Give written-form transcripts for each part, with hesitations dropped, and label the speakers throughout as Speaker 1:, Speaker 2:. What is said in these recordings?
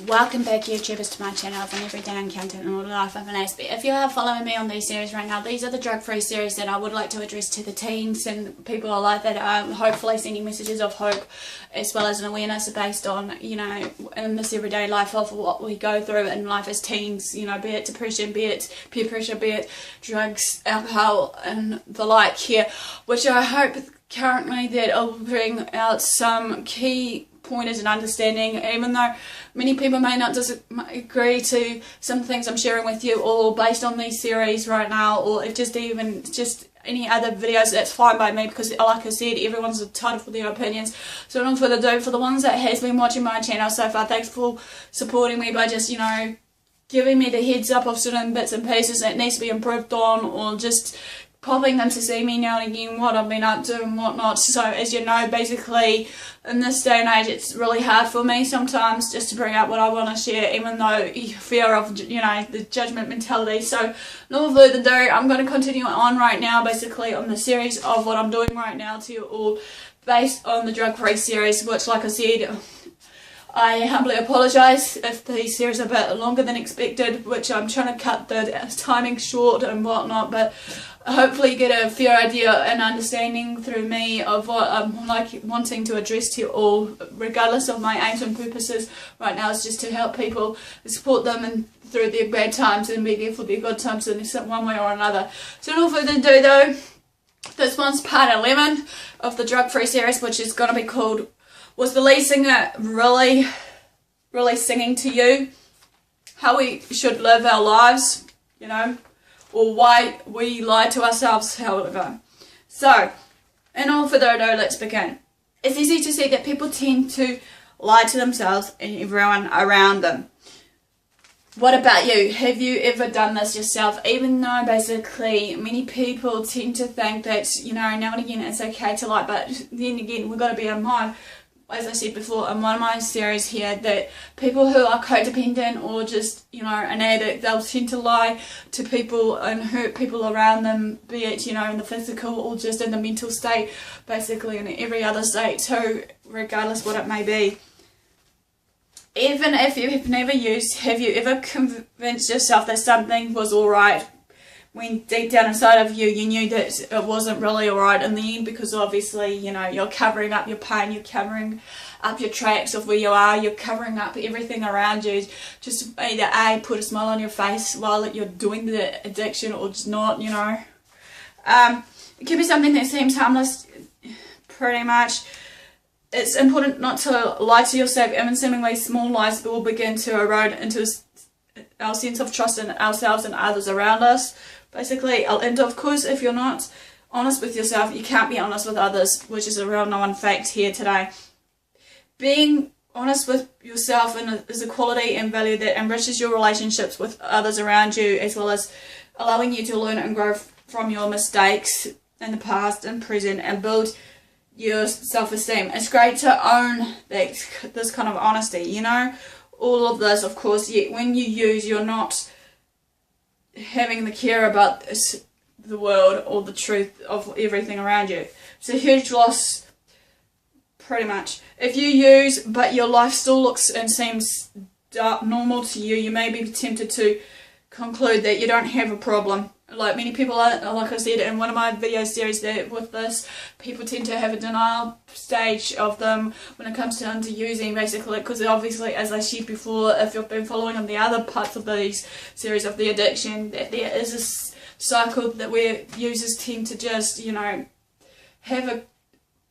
Speaker 1: Welcome back, YouTubers, to my channel of an everyday content and all the life of an Aspie. If you are following me on these series right now, these are the drug-free series that I would like to address to the teens and people like that are hopefully sending messages of hope, as well as an awareness based on, you know, in this everyday life of what we go through in life as teens, you know, be it depression, be it peer pressure, be it drugs, alcohol and the like here, which I hope currently that I'll bring out some key pointers and understanding, even though many people may not agree to some things I'm sharing with you, or based on these series right now, or if just any other videos, that's fine by me, because like I said, everyone's entitled for their opinions. So no further ado, for the ones that has been watching my channel so far, thanks for supporting me by just, you know, giving me the heads up of certain bits and pieces that needs to be improved on, or just popping in to see me now and again what I've been up to and whatnot. So as you know, basically in this day and age, it's really hard for me sometimes just to bring up what I want to share, even though fear of, you know, the judgment mentality. So no further ado, I'm going to continue on right now, basically on the series of what I'm doing right now to you all, based on the drug-free series, which, like I said, I humbly apologise if the series are a bit longer than expected, which I'm trying to cut the timing short and whatnot, but hopefully you get a fair idea and understanding through me of what I'm wanting to address to you all, regardless of my aims and purposes right now. Is just to help people, support them and through their bad times and be there for their good times in one way or another. So no further ado though, this one's part 11 of the drug-free series, which is going to be called, was the lead singer really singing to you? How we should live our lives, you know, or why we lie to ourselves, however. So, in all further ado, let's begin. It's easy to see that people tend to lie to themselves and everyone around them. What about you? Have you ever done this yourself? Even though basically many people tend to think that, you know, now and again it's okay to lie, but then again we've got to bear in mind, as I said before in one of my series here, that people who are codependent or just, you know, an addict, they'll tend to lie to people and hurt people around them, be it, you know, in the physical or just in the mental state, basically in every other state too, regardless what it may be. Even if you have never used, have you ever convinced yourself that something was alright when deep down inside of you, you knew that it wasn't really alright in the end? Because obviously, you know, you're covering up your pain, you're covering up your tracks of where you are, you're covering up everything around you, just to either A, put a smile on your face while you're doing the addiction, or just not, you know. It could be something that seems harmless, pretty much. It's important not to lie to yourself. Even seemingly small lies will begin to erode into our sense of trust in ourselves and others around us, basically. And of course, if you're not honest with yourself, you can't be honest with others, which is a real known fact here today. Being honest with yourself is a quality and value that enriches your relationships with others around you, as well as allowing you to learn and grow from your mistakes in the past and present and build your self-esteem. It's great to own this kind of honesty, you know. All of this, of course, yet when you use, you're not having the care about the world or the truth of everything around you. It's a huge loss, pretty much. If you use, but your life still looks and seems normal to you, you may be tempted to conclude that you don't have a problem. Like many people, like I said in one of my video series, that with this, people tend to have a denial stage of them when it comes down to using, basically, because obviously, as I said before, if you've been following on the other parts of these series of the addiction, that there is a cycle that where users tend to just, you know, have a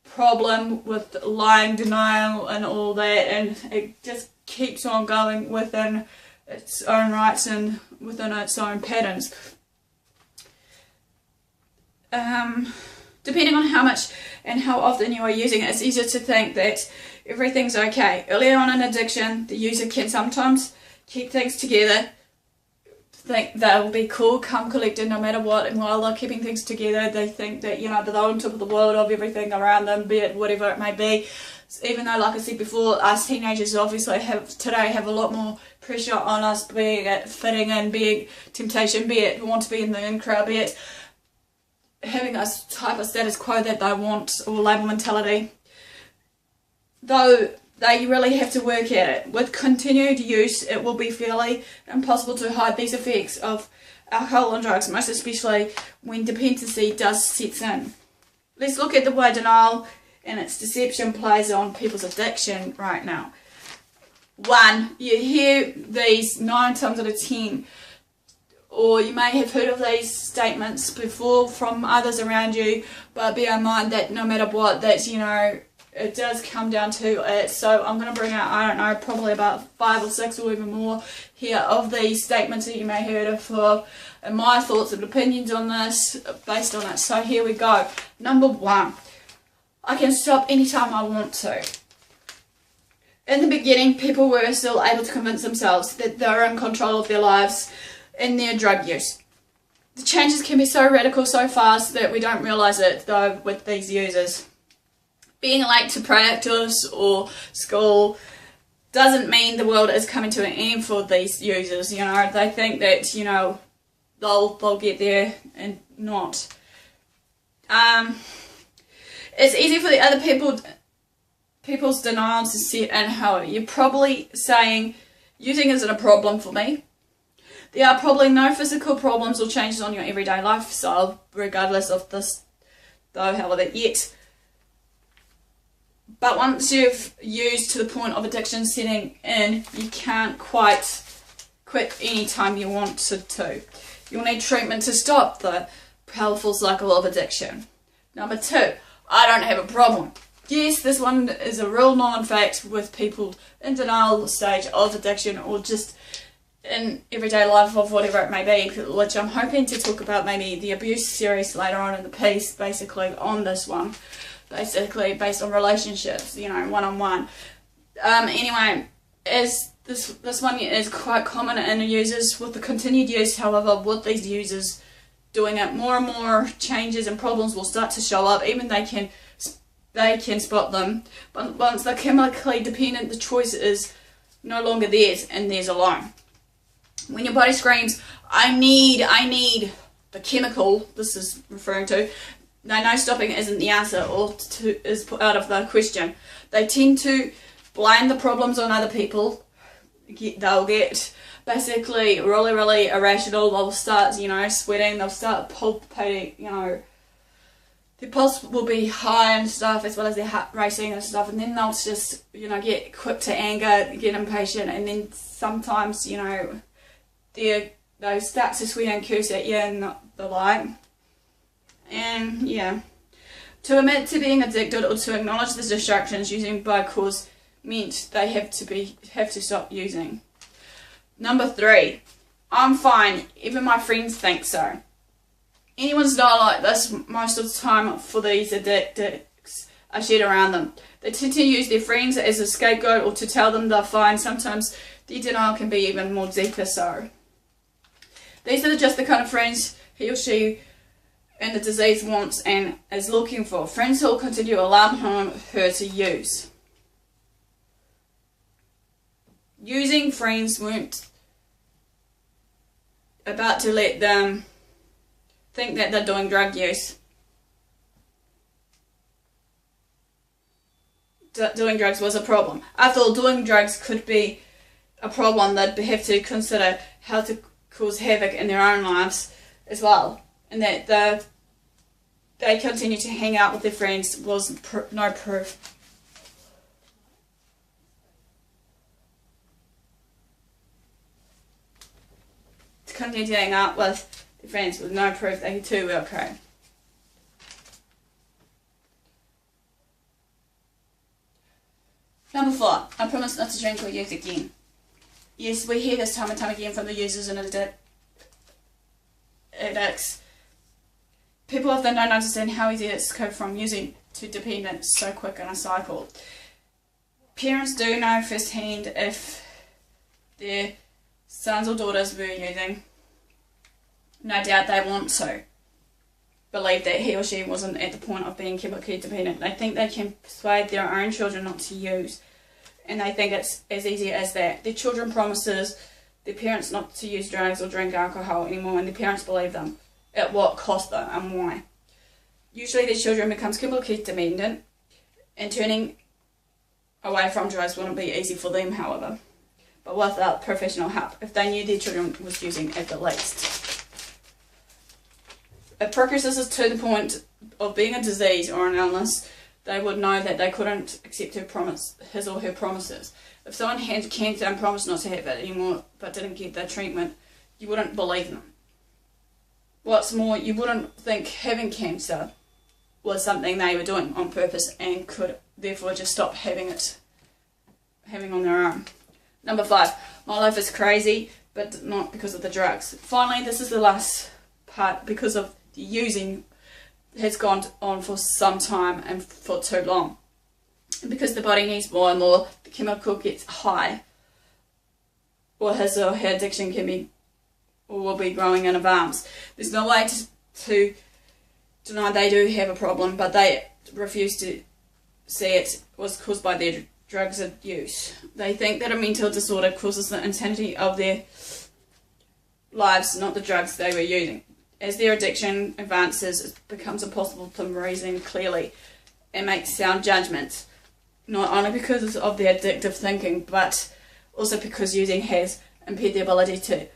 Speaker 1: problem with lying, denial and all that, and it just keeps on going within its own rights and within its own patterns. Depending on how much and how often you are using it, it's easier to think that everything's okay. Early on in addiction, the user can sometimes keep things together, think they'll be cool, calm, collected no matter what, and while they're keeping things together, they think that, you know, they're on top of the world, of everything around them, be it whatever it may be. Even though, like I said before, us teenagers obviously have a lot more pressure on us, being it fitting in, be it temptation, be it want to be in the in crowd, be it having a type of status quo that they want, or label mentality. Though they really have to work at it. With continued use, it will be fairly impossible to hide these effects of alcohol and drugs, most especially when dependency does set in. Let's look at the way denial and its deception plays on people's addiction right now. 1, you hear these 9 times out of 10, or you may have heard of these statements before from others around you, but bear in mind that no matter what, that's, you know, it does come down to it. So I'm going to bring out, I don't know, probably about 5 or 6 or even more here of these statements that you may have heard of, and my thoughts and opinions on this based on it. So here we go. Number 1, I can stop anytime I want to. In the beginning, people were still able to convince themselves that they're in control of their lives and their drug use. The changes can be so radical so fast that we don't realise it, though, with these users. Being late to practice or school doesn't mean the world is coming to an end for these users. You know, they think that, you know, they'll get there and not. It's easy for the other people's denials to set in. However, you're probably saying using isn't a problem for me. There are probably no physical problems or changes on your everyday lifestyle, regardless of this, though, however, yet. But once you've used to the point of addiction setting in, you can't quite quit anytime you want to. You'll need treatment to stop the powerful cycle of addiction. Number 2, I don't have a problem. Yes, this one is a real known fact with people in denial stage of addiction or just in everyday life of whatever it may be, which I'm hoping to talk about maybe the abuse series later on in the piece, basically on this one. Basically based on relationships, you know, one-on-one. Anyway, as this one is quite common in users with the continued use. However, with these users doing it, more and more changes and problems will start to show up. Even they can spot them, but once they're chemically dependent, the choice is no longer theirs and theirs alone. When your body screams, I need the chemical this is referring to, they know stopping isn't the answer or is put out of the question. They tend to blame the problems on other people. They'll get basically really, really irrational. They'll start, you know, sweating. They'll start palpitating, you know. Their pulse will be high and stuff, as well as their heart racing and stuff. And then they'll just, you know, get quick to anger, get impatient. And then sometimes, you know, they start to swear and curse at you and the like. And yeah, to admit to being addicted or to acknowledge the distractions using by cause meant they have to stop using. Number 3, I'm fine, even my friends think so. Anyone's not like this most of the time for these addicts are shared around them. They tend to use their friends as a scapegoat or to tell them they're fine. Sometimes their denial can be even more deeper so. These are just the kind of friends he or she and the disease wants and is looking for. Friends who will continue to allow her to use. Using friends weren't about to let them think that they're doing drug use. Doing drugs was a problem. After all, doing drugs could be a problem. They'd have to consider how to cause havoc in their own lives as well. And that they continue to hang out with their friends was no proof. To continue to hang out with their friends was no proof they too were okay. Number 4, I promise not to drink or use again. Yes, we hear this time and time again from the users and addicts. People often don't understand how easy it's to go from using to dependence so quick in a cycle. Parents do know firsthand if their sons or daughters were using. No doubt they want to believe that he or she wasn't at the point of being chemically dependent. They think they can persuade their own children not to use, and they think it's as easy as that. Their children promises their parents not to use drugs or drink alcohol anymore, and their parents believe them. At what cost though, and why? Usually their children becomes chemically dependent and turning away from drugs wouldn't be easy for them, however, but without professional help, if they knew their children was using at the least. If progresses to the point of being a disease or an illness, they would know that they couldn't accept his or her promises. If someone had cancer and promised not to have it anymore but didn't get the treatment, you wouldn't believe them. What's more, you wouldn't think having cancer was something they were doing on purpose and could therefore just stop having on their own. Number 5, my life is crazy, but not because of the drugs. Finally, this is the last part, because of the using has gone on for some time and for too long. And because the body needs more and more, the chemical gets high, or his or her addiction can be or will be growing in advance. There's no way to deny they do have a problem, but they refuse to see it was caused by their drugs use. They think that a mental disorder causes the insanity of their lives, not the drugs they were using. As their addiction advances, it becomes impossible to reason clearly and make sound judgments, not only because of their addictive thinking, but also because using has impaired the ability to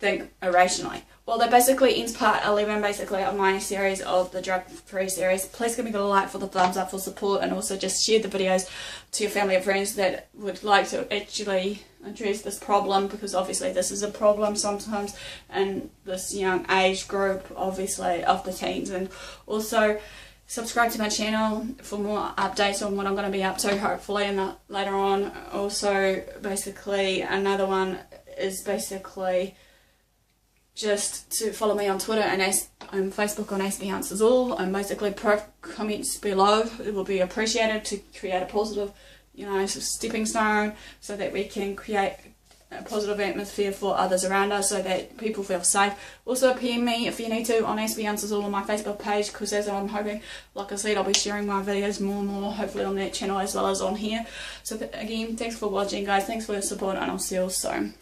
Speaker 1: think irrationally. Well, that basically ends part 11 basically of my series of the drug-free series. Please give me a like for the thumbs up for support, and also just share the videos to your family and friends that would like to actually address this problem, because obviously this is a problem sometimes in this young age group, obviously of the teens. And also subscribe to my channel for more updates on what I'm going to be up to, hopefully, and later on. Also, basically, another one is basically just to follow me on Twitter and Facebook on AspieAnswersAll, and basically comments below. It will be appreciated to create a positive, stepping stone, so that we can create a positive atmosphere for others around us, so that people feel safe. Also PM me if you need to on AspieAnswersAll on my Facebook page, because as I'm hoping, like I said, I'll be sharing my videos more and more, hopefully on that channel as well as on here. So again, thanks for watching guys, thanks for your support, and I'll see you soon.